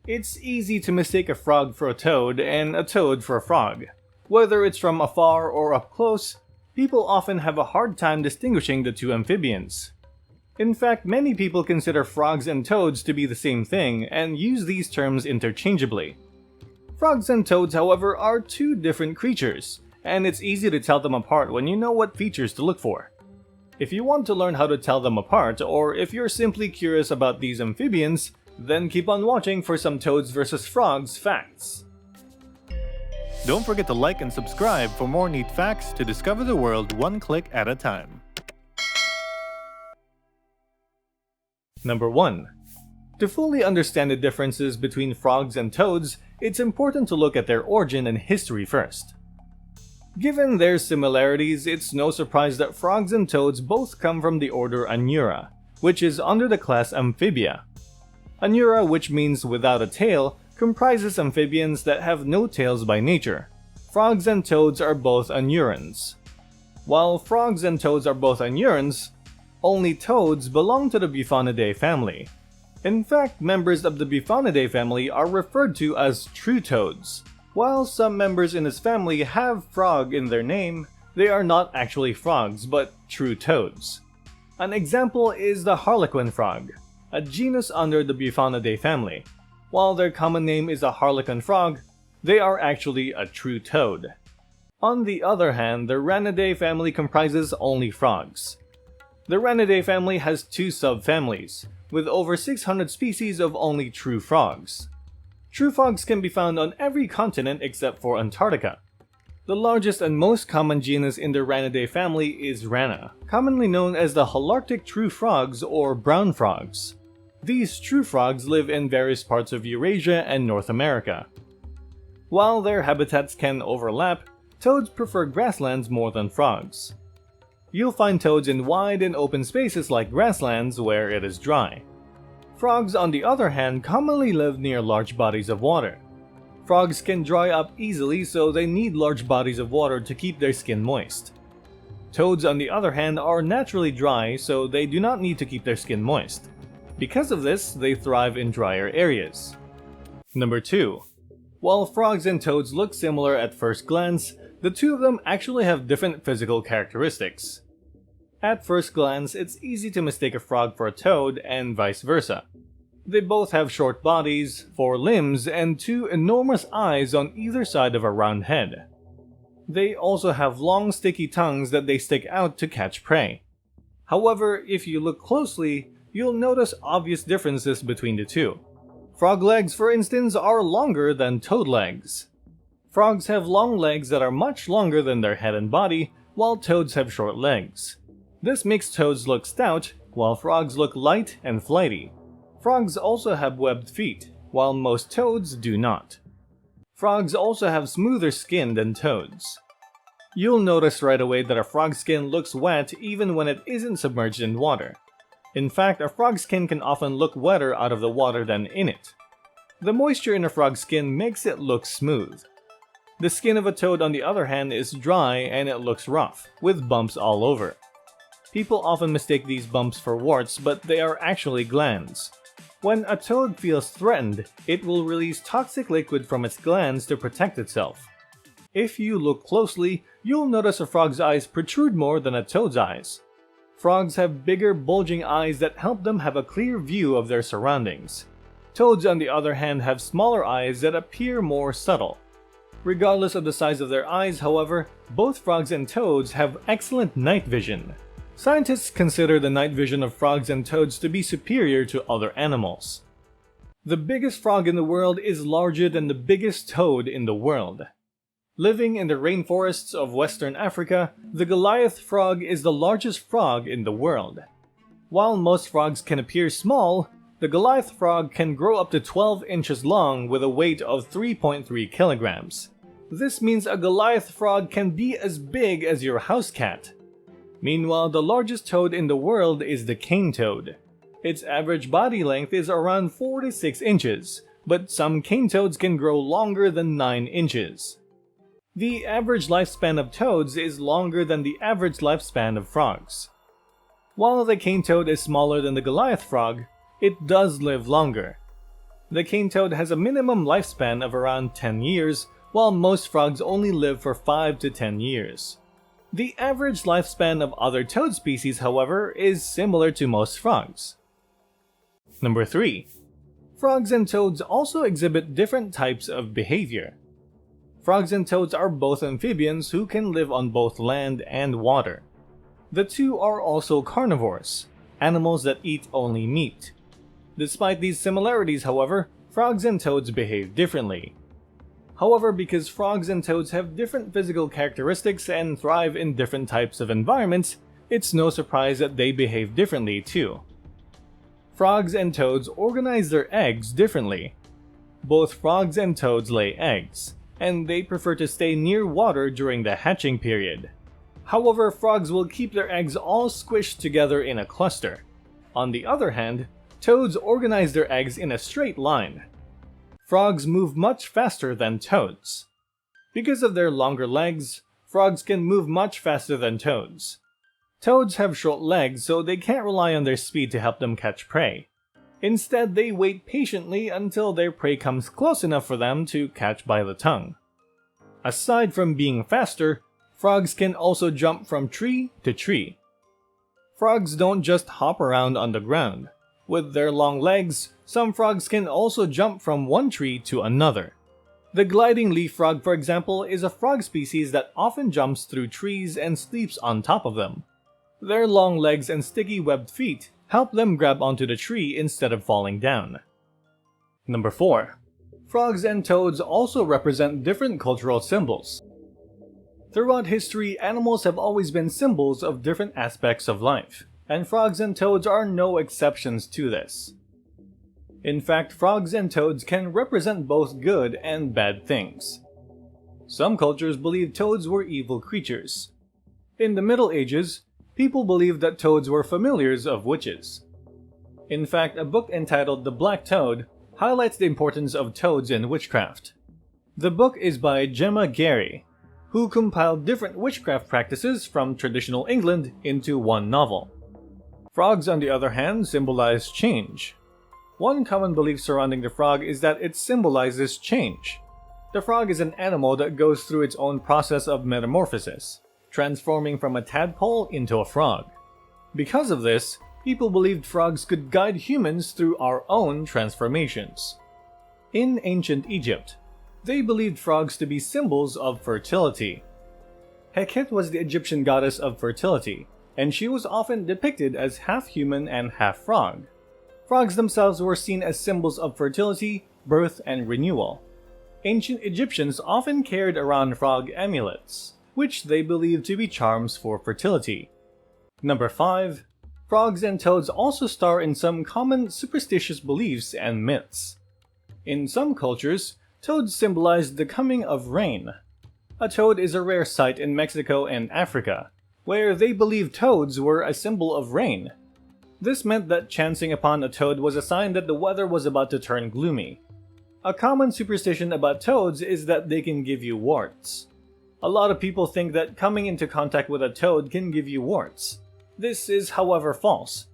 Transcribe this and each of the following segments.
It's easy to mistake a frog for a toad and a toad for a frog. Whether it's from afar or up close, people often have a hard time distinguishing the two amphibians. In fact, many people consider frogs and toads to be the same thing and use these terms interchangeably. Frogs and toads, however, are two different creatures, and it's easy to tell them apart when you know what features to look for. If you want to learn how to tell them apart, or if you're simply curious about these amphibians, then keep on watching for some toads versus frogs facts. Don't forget to like and subscribe for more neat facts to discover the world one click at a time. Number 1. To fully understand the differences between frogs and toads, it's important to look at their origin and history first. Given their similarities, it's no surprise that frogs and toads both come from the order Anura, which is under the class Amphibia. Anura, which means without a tail, comprises amphibians that have no tails by nature. Frogs and toads are both Anurans. While frogs and toads are both Anurans, only toads belong to the Bufonidae family. In fact, members of the Bufonidae family are referred to as true toads. While some members in this family have frog in their name, they are not actually frogs, but true toads. An example is the harlequin frog, a genus under the Bufonidae family. While their common name is a harlequin frog, they are actually a true toad. On the other hand, the Ranidae family comprises only frogs. The Ranidae family has two subfamilies, with over 600 species of only true frogs. True frogs can be found on every continent except for Antarctica. The largest and most common genus in the Ranidae family is Rana, commonly known as the Holarctic true frogs or brown frogs. These true frogs live in various parts of Eurasia and North America. While their habitats can overlap, toads prefer grasslands more than frogs. You'll find toads in wide and open spaces like grasslands where it is dry. Frogs, on the other hand, commonly live near large bodies of water. Frogs can dry up easily, so they need large bodies of water to keep their skin moist. Toads, on the other hand, are naturally dry, so they do not need to keep their skin moist. Because of this, they thrive in drier areas. Number 2. While frogs and toads look similar at first glance, the two of them actually have different physical characteristics. At first glance, it's easy to mistake a frog for a toad and vice versa. They both have short bodies, 4 limbs, and 2 enormous eyes on either side of a round head. They also have long sticky tongues that they stick out to catch prey. However, if you look closely, you'll notice obvious differences between the two. Frog legs, for instance, are longer than toad legs. Frogs have long legs that are much longer than their head and body, while toads have short legs. This makes toads look stout, while frogs look light and flighty. Frogs also have webbed feet, while most toads do not. Frogs also have smoother skin than toads. You'll notice right away that a frog's skin looks wet even when it isn't submerged in water. In fact, a frog's skin can often look wetter out of the water than in it. The moisture in a frog's skin makes it look smooth. The skin of a toad, on the other hand, is dry and it looks rough, with bumps all over. People often mistake these bumps for warts, but they are actually glands. When a toad feels threatened, it will release toxic liquid from its glands to protect itself. If you look closely, you'll notice a frog's eyes protrude more than a toad's eyes. Frogs have bigger, bulging eyes that help them have a clear view of their surroundings. Toads, on the other hand, have smaller eyes that appear more subtle. Regardless of the size of their eyes, however, both frogs and toads have excellent night vision. Scientists consider the night vision of frogs and toads to be superior to other animals. The biggest frog in the world is larger than the biggest toad in the world. Living in the rainforests of Western Africa, the Goliath frog is the largest frog in the world. While most frogs can appear small, the Goliath frog can grow up to 12 inches long with a weight of 3.3 kilograms. This means a Goliath frog can be as big as your house cat. Meanwhile, the largest toad in the world is the cane toad. Its average body length is around 4 to 6 inches, but some cane toads can grow longer than 9 inches. The average lifespan of toads is longer than the average lifespan of frogs. While the cane toad is smaller than the Goliath frog, it does live longer. The cane toad has a minimum lifespan of around 10 years, while most frogs only live for 5 to 10 years. The average lifespan of other toad species, however, is similar to most frogs. Number 3. Frogs and toads also exhibit different types of behavior. Frogs and toads are both amphibians who can live on both land and water. The two are also carnivores, animals that eat only meat. Despite these similarities, however, frogs and toads behave differently. However, because frogs and toads have different physical characteristics and thrive in different types of environments, it's no surprise that they behave differently too. Frogs and toads organize their eggs differently. Both frogs and toads lay eggs, and they prefer to stay near water during the hatching period. However, frogs will keep their eggs all squished together in a cluster. On the other hand, toads organize their eggs in a straight line. Frogs move much faster than toads. Because of their longer legs, frogs can move much faster than toads. Toads have short legs, so they can't rely on their speed to help them catch prey. Instead, they wait patiently until their prey comes close enough for them to catch by the tongue. Aside from being faster, frogs can also jump from tree to tree. Frogs don't just hop around on the ground. With their long legs, some frogs can also jump from one tree to another. The gliding leaf frog, for example, is a frog species that often jumps through trees and sleeps on top of them. Their long legs and sticky webbed feet help them grab onto the tree instead of falling down. Number 4. Frogs and toads also represent different cultural symbols. Throughout history, animals have always been symbols of different aspects of life, and frogs and toads are no exceptions to this. In fact, frogs and toads can represent both good and bad things. Some cultures believed toads were evil creatures. In the Middle Ages, people believed that toads were familiars of witches. In fact, a book entitled The Black Toad highlights the importance of toads in witchcraft. The book is by Gemma Gary, who compiled different witchcraft practices from traditional England into one novel. Frogs, on the other hand, symbolize change. One common belief surrounding the frog is that it symbolizes change. The frog is an animal that goes through its own process of metamorphosis, transforming from a tadpole into a frog. Because of this, people believed frogs could guide humans through our own transformations. In ancient Egypt, they believed frogs to be symbols of fertility. Heket was the Egyptian goddess of fertility, and she was often depicted as half human and half frog. Frogs themselves were seen as symbols of fertility, birth, and renewal. Ancient Egyptians often carried around frog amulets, which they believed to be charms for fertility. Number 5. Frogs and toads also star in some common superstitious beliefs and myths. In some cultures, toads symbolize the coming of rain. A toad is a rare sight in Mexico and Africa, where they believed toads were a symbol of rain. This meant that chancing upon a toad was a sign that the weather was about to turn gloomy. A common superstition about toads is that they can give you warts. A lot of people think that coming into contact with a toad can give you warts. This is, however, false.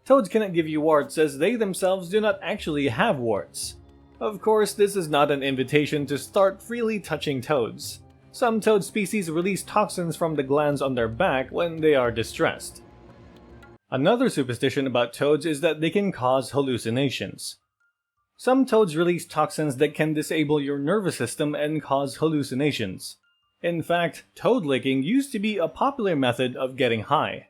Toads cannot give you warts as they themselves do not actually have warts. Of course, this is not an invitation to start freely touching toads. Some toad species release toxins from the glands on their back when they are distressed. Another superstition about toads is that they can cause hallucinations. Some toads release toxins that can disable your nervous system and cause hallucinations. In fact, toad licking used to be a popular method of getting high.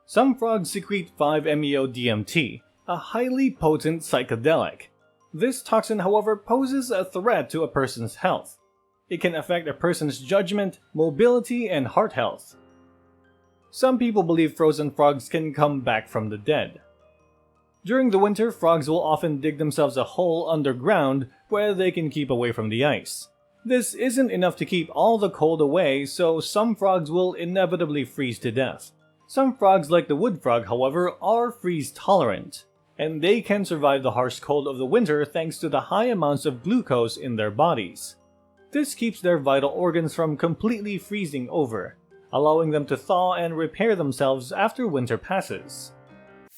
Some frogs secrete 5-MeO-DMT, a highly potent psychedelic. This toxin, however, poses a threat to a person's health. It can affect a person's judgment, mobility, and heart health. Some people believe frozen frogs can come back from the dead. During the winter, frogs will often dig themselves a hole underground where they can keep away from the ice. This isn't enough to keep all the cold away, so some frogs will inevitably freeze to death. Some frogs, like the wood frog, however, are freeze tolerant, and they can survive the harsh cold of the winter thanks to the high amounts of glucose in their bodies. This keeps their vital organs from completely freezing over, allowing them to thaw and repair themselves after winter passes.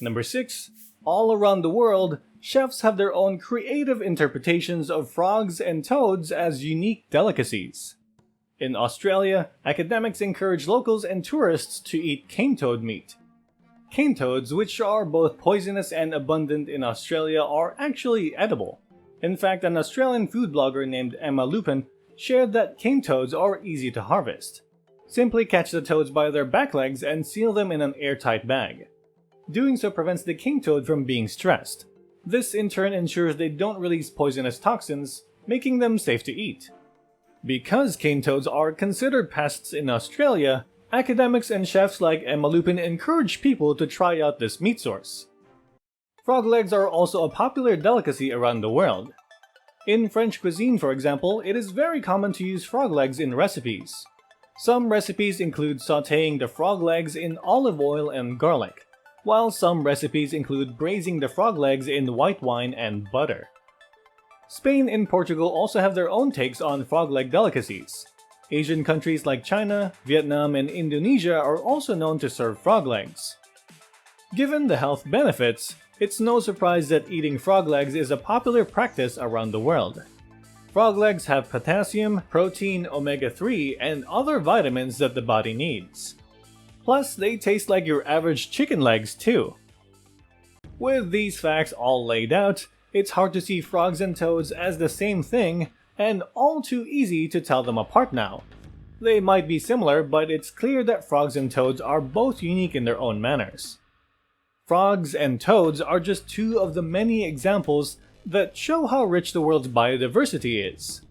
Number 6. All around the world, Chefs have their own creative interpretations of frogs and toads as unique delicacies. In Australia, academics encourage locals and tourists to eat cane toad meat. Cane toads, which are both poisonous and abundant in Australia, are actually edible. In fact, an Australian food blogger named Emma Lupin shared that cane toads are easy to harvest. Simply catch the toads by their back legs and seal them in an airtight bag. Doing so prevents the cane toad from being stressed. This in turn ensures they don't release poisonous toxins, making them safe to eat. Because cane toads are considered pests in Australia, academics and chefs like Emma Lupin encourage people to try out this meat source. Frog legs are also a popular delicacy around the world. In French cuisine, for example, it is very common to use frog legs in recipes. Some recipes include sautéing the frog legs in olive oil and garlic, while some recipes include braising the frog legs in white wine and butter. Spain and Portugal also have their own takes on frog leg delicacies. Asian countries like China, Vietnam, and Indonesia are also known to serve frog legs. Given the health benefits, it's no surprise that eating frog legs is a popular practice around the world. Frog legs have potassium, protein, omega-3, and other vitamins that the body needs. Plus, they taste like your average chicken legs too. With these facts all laid out, it's hard to see frogs and toads as the same thing, and all too easy to tell them apart now. They might be similar, but it's clear that frogs and toads are both unique in their own manners. Frogs and toads are just two of the many examples that show how rich the world's biodiversity is.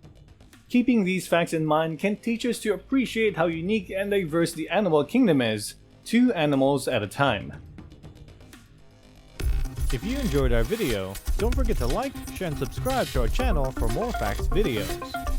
Keeping these facts in mind can teach us to appreciate how unique and diverse the animal kingdom is, 2 animals at a time. If you enjoyed our video, don't forget to like, share, and subscribe to our channel for more facts videos.